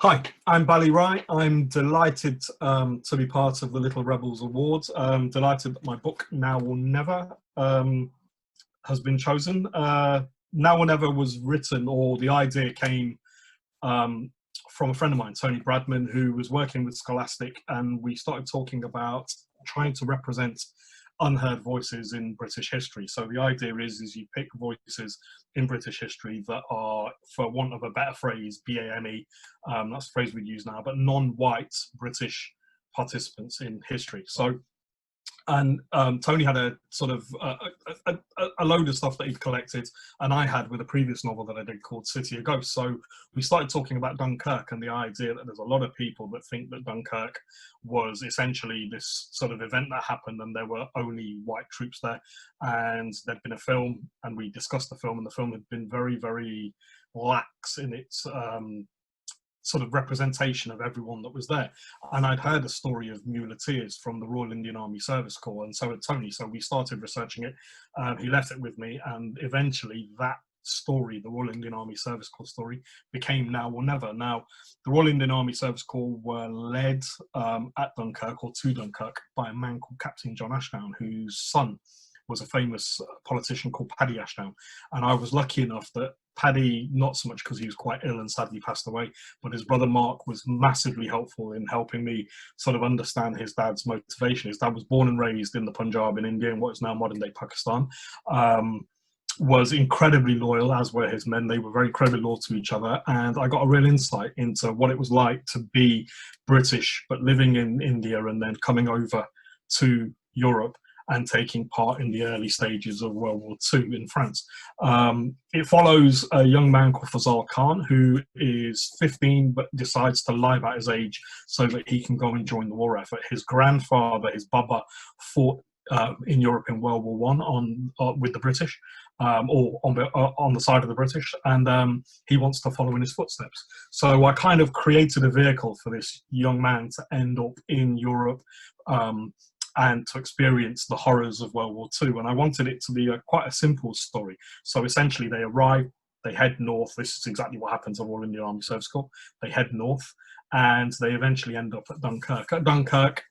Hi, I'm Bali Rai. I'm delighted to be part of the Little Rebels Awards. Delighted that my book, Now or Never, has been chosen. Now or Never was written, or the idea came um, from a friend of mine, Tony Bradman, who was working with Scholastic, and we started talking about trying to represent unheard voices in British history. So the idea is you pick voices in British history that are, for want of a better phrase, BAME, that's the phrase we use now, but non-white British participants in history. So and Tony had a sort of a load of stuff that he'd collected, and I had with a previous novel that I did called City of Ghosts. So we started talking about Dunkirk and the idea that there's a lot of people that think that Dunkirk was essentially this sort of event that happened and there were only white troops there, and there'd been a film, and we discussed the film, and the film had been very, very lax in its sort of representation of everyone that was there. And I'd heard a story of muleteers from the Royal Indian Army Service Corps, and so had Tony. So we started researching it. He left it with me, and eventually that story, the Royal Indian Army Service Corps story, became Now or Never. Now, the Royal Indian Army Service Corps were led at Dunkirk, or to Dunkirk, by a man called Captain John Ashdown, whose son was a famous politician called Paddy Ashdown. And I was lucky enough that Paddy, not so much because he was quite ill and sadly passed away, but his brother Mark was massively helpful in helping me sort of understand his dad's motivation. His dad was born and raised in the Punjab in India, in what is now modern day Pakistan. Was incredibly loyal, as were his men. They were very incredibly loyal to each other, and I got a real insight into what it was like to be British but living in India and then coming over to Europe and taking part in the early stages of World War II in France. It follows a young man called Fazal Khan, who is 15 but decides to lie about his age so that he can go and join the war effort. His grandfather, his Baba, fought in Europe in World War One with the British, or on the side of the British, and he wants to follow in his footsteps. So I kind of created a vehicle for this young man to end up in Europe, and to experience the horrors of World War II. And I wanted it to be quite a simple story. So essentially they arrive, they head north. This is exactly what happened to Royal Indian Army Service Corps. They head north and they eventually end up at Dunkirk. At Dunkirk,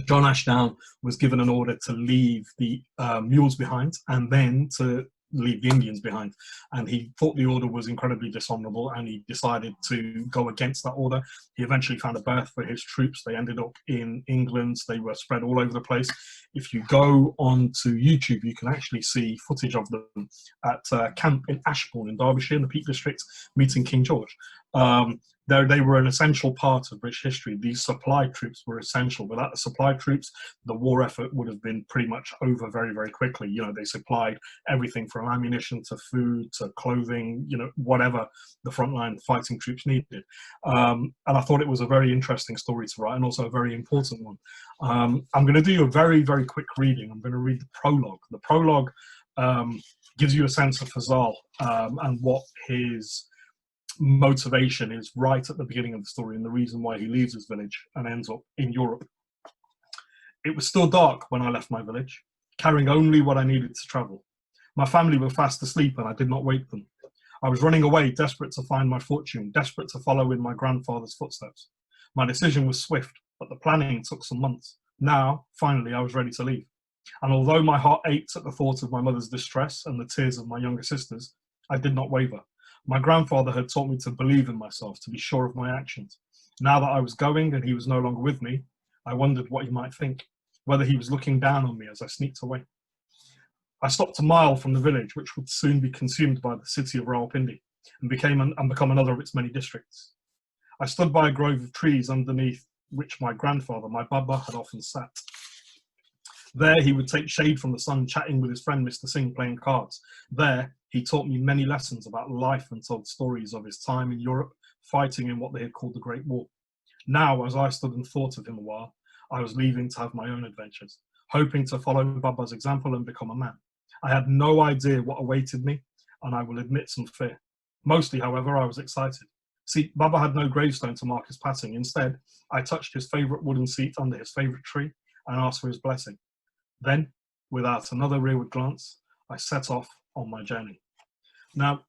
John Ashdown was given an order to leave the mules behind and then to leave the Indians behind. And he thought the order was incredibly dishonorable and he decided to go against that order. He eventually found a berth for his troops. They ended up in England. They were spread all over the place. If you go onto YouTube, you can actually see footage of them at camp in Ashbourne in Derbyshire, in the Peak District, meeting King George. They were an essential part of British history. These supply troops were essential. Without the supply troops, the war effort would have been pretty much over very, very quickly. You know, they supplied everything from ammunition to food to clothing, you know, whatever the frontline fighting troops needed. And I thought it was a very interesting story to write and also a very important one. I'm going to do a very, very quick reading. I'm going to read the prologue. The prologue gives you a sense of Fazal and what his motivation is right at the beginning of the story and the reason why he leaves his village and ends up in Europe. It was still dark when I left my village, carrying only what I needed to travel. My family were fast asleep and I did not wake them. I was running away, desperate to find my fortune, desperate to follow in my grandfather's footsteps. My decision was swift, but the planning took some months. Now, finally, I was ready to leave. And although my heart ached at the thought of my mother's distress and the tears of my younger sisters, I did not waver. My grandfather had taught me to believe in myself, to be sure of my actions. Now that I was going and he was no longer with me, I wondered what he might think, whether he was looking down on me as I sneaked away. I stopped a mile from the village, which would soon be consumed by the city of Rawalpindi and become another of its many districts. I stood by a grove of trees underneath which my grandfather, my Baba, had often sat. There he would take shade from the sun, chatting with his friend Mr. Singh, playing cards. There he taught me many lessons about life and told stories of his time in Europe, fighting in what they had called the Great War. Now, as I stood and thought of him a while, I was leaving to have my own adventures, hoping to follow Baba's example and become a man. I had no idea what awaited me, and I will admit some fear. Mostly, however, I was excited. See, Baba had no gravestone to mark his passing. Instead, I touched his favourite wooden seat under his favourite tree and asked for his blessing. Then, without another rearward glance, I set off on my journey. Now,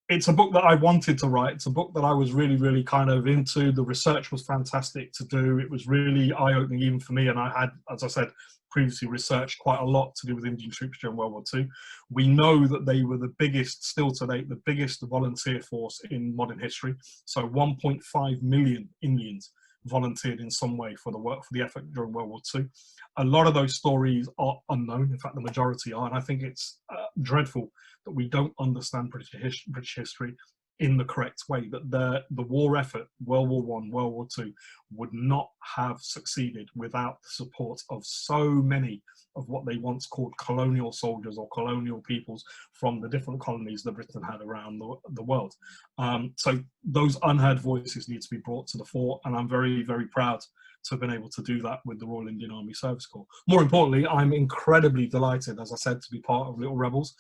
it's a book that I wanted to write. It's a book that I was really, really kind of into. The research was fantastic to do. It was really eye-opening even for me. And I had, as I said, previously researched quite a lot to do with Indian troops during World War II. We know that they were the biggest, still to date, the biggest volunteer force in modern history. So 1.5 million Indians volunteered in some way for the work, for the effort during World War II. A lot of those stories are unknown. In fact, the majority are. And I think it's dreadful that we don't understand British history in the correct way, that the war effort, World War I, World War II, would not have succeeded without the support of so many of what they once called colonial soldiers or colonial peoples from the different colonies that Britain had around the world. So those unheard voices need to be brought to the fore, and I'm very, very proud to have been able to do that with the Royal Indian Army Service Corps. More importantly, I'm incredibly delighted, as I said, to be part of Little Rebels.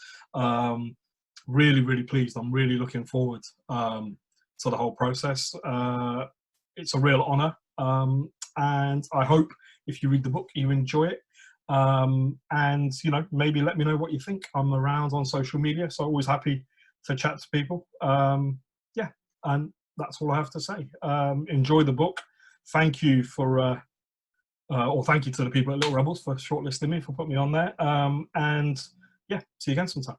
Really, really pleased. I'm really looking forward to the whole process. It's a real honour, and I hope if you read the book, you enjoy it. And you know, maybe let me know what you think. I'm around on social media, so always happy to chat to people. Yeah, and that's all I have to say. Enjoy the book. Thank you for, or thank you to the people at Little Rebels for shortlisting me, for putting me on there. And yeah, see you again sometime.